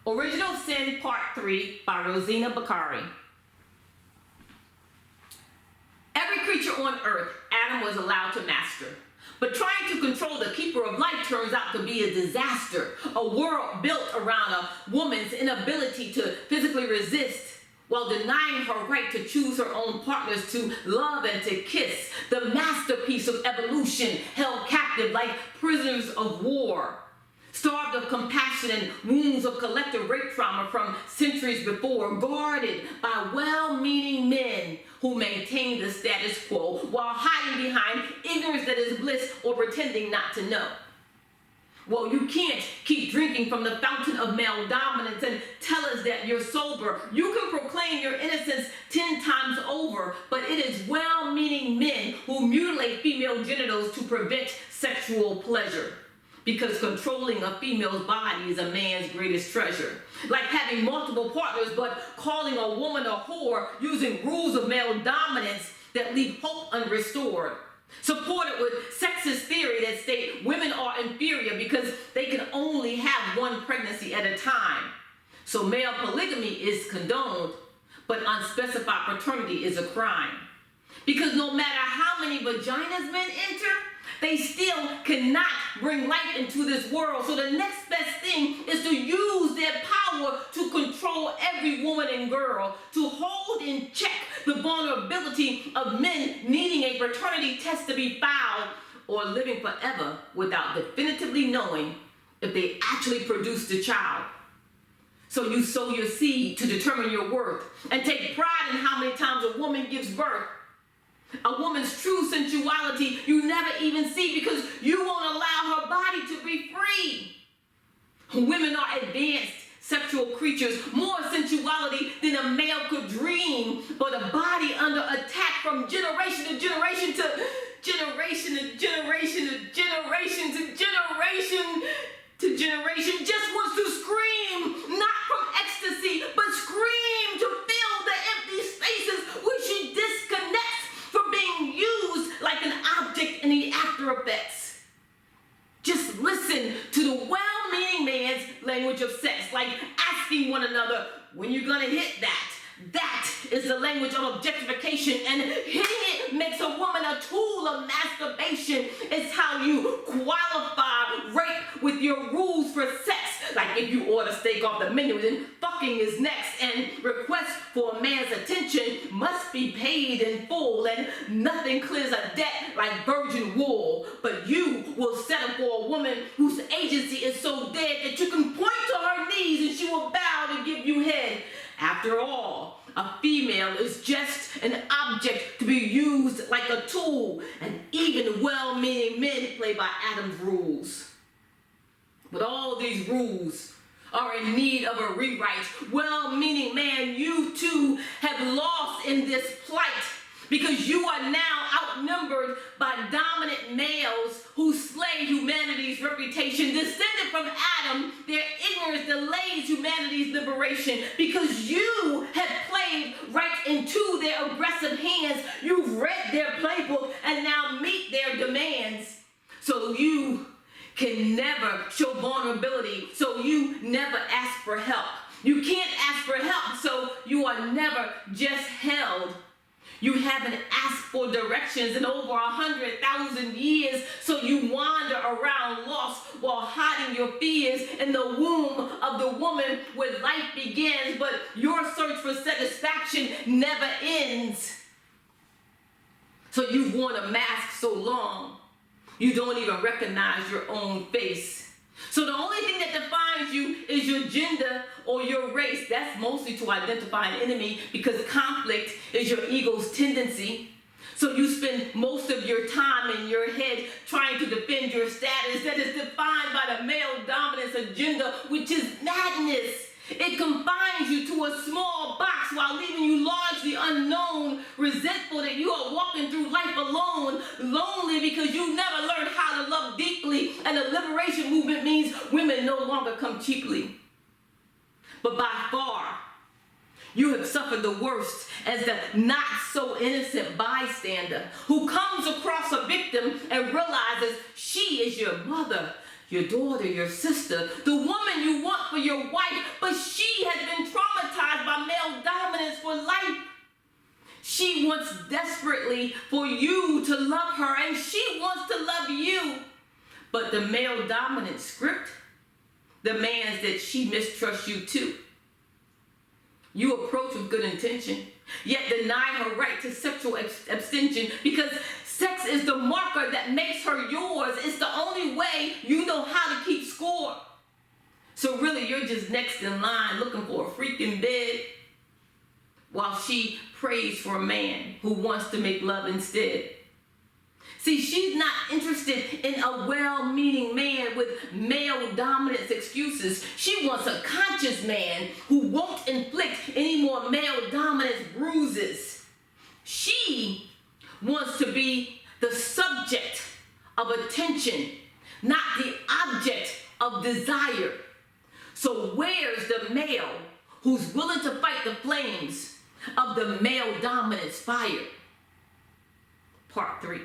Original Sin Part 3 by Rosina Bakari. Every creature on earth Adam was allowed to master. But trying to control the keeper of life turns out to be a disaster. A world built around a woman's inability to physically resist while denying her right to choose her own partners, to love and to kiss. The masterpiece of evolution, held captive like prisoners of war. Starved of compassion and wounds of collective rape trauma from centuries before, guarded by well-meaning men who maintain the status quo while hiding behind ignorance that is bliss or pretending not to know. Well, you can't keep drinking from the fountain of male dominance and tell us that you're sober. You can proclaim your innocence 10 times over, but it is well-meaning men who mutilate female genitals to prevent sexual pleasure. Because controlling a female's body is a man's greatest treasure. Like having multiple partners, but calling a woman a whore using rules of male dominance that leave hope unrestored. Supported with sexist theory that state women are inferior because they can only have one pregnancy at a time. So male polygamy is condoned, but unspecified paternity is a crime. Because no matter how many vaginas men enter, they still cannot bring life into this world. So the next best thing is to use their power to control every woman and girl, to hold in check the vulnerability of men needing a paternity test to be found or living forever without definitively knowing if they actually produced a child. So you sow your seed to determine your worth and take pride in how many times a woman gives birth. A woman's true sensuality you never even see because you won't allow her body to be free. Women are advanced sexual creatures, more sensuality than a male could dream, but a body under attack from generation to generation to generation to generation to generation to generation to generation just wants to scream, not from ecstasy, but scream to fill the empty spaces which she disconnects from being used like an object in the after effects. Just listen to the well-meaning man's language of sex, like asking one another, when you gonna hit that? That is the language of objectification, and hitting it makes a woman a tool of masturbation. It's how you qualify rape with your rules for sex. Like if you order steak off the menu, then fucking is next, and requests for a man's attention must be paid in full, and nothing clears a debt like virgin wool. But you will settle for a woman whose agency is so dead that you can point to her knees and she will bow to give you head. After all, a female is just an object to be used like a tool, and even well-meaning men play by Adam's rules. But all these rules are in need of a rewrite. Well-meaning man, you too have lost in this plight because you are now outnumbered by dominant males who slay humanity's reputation. Descended from Adam, their ignorance delays humanity's liberation because you have played right into their aggressive hands. You've read their playbook and now meet their demands. So you can never show vulnerability, so you never ask for help. You can't ask for help, so you are never just held. You haven't asked for directions in over 100,000 years, so you wander around lost while hiding your fears in the womb of the woman where life begins, but your search for satisfaction never ends. So you've worn a mask so long, you don't even recognize your own face. So the only thing that defines you is your gender or your race. That's mostly to identify an enemy because conflict is your ego's tendency. So you spend most of your time in your head trying to defend your status that is defined by the male dominance agenda, which is madness. It confines you to a small box while leaving you largely unknown, resentful that you are walking through life alone, lonely because you never learned how to love deeply, and the liberation movement means women no longer come cheaply. But by far, you have suffered the worst as the not-so-innocent bystander who comes across a victim and realizes she is your mother, your daughter, your sister, the woman you want for your wife, but But the male dominant script demands that she mistrusts you too. You approach with good intention, yet deny her right to sexual abstention because sex is the marker that makes her yours. It's the only way you know how to keep score. So really, you're just next in line looking for a freaking bed while she prays for a man who wants to make love instead. See, she's not interested in a well-meaning man with male dominance excuses. She wants a conscious man who won't inflict any more male dominance bruises. She wants to be the subject of attention, not the object of desire. So where's the male who's willing to fight the flames of the male dominance fire? Part 3.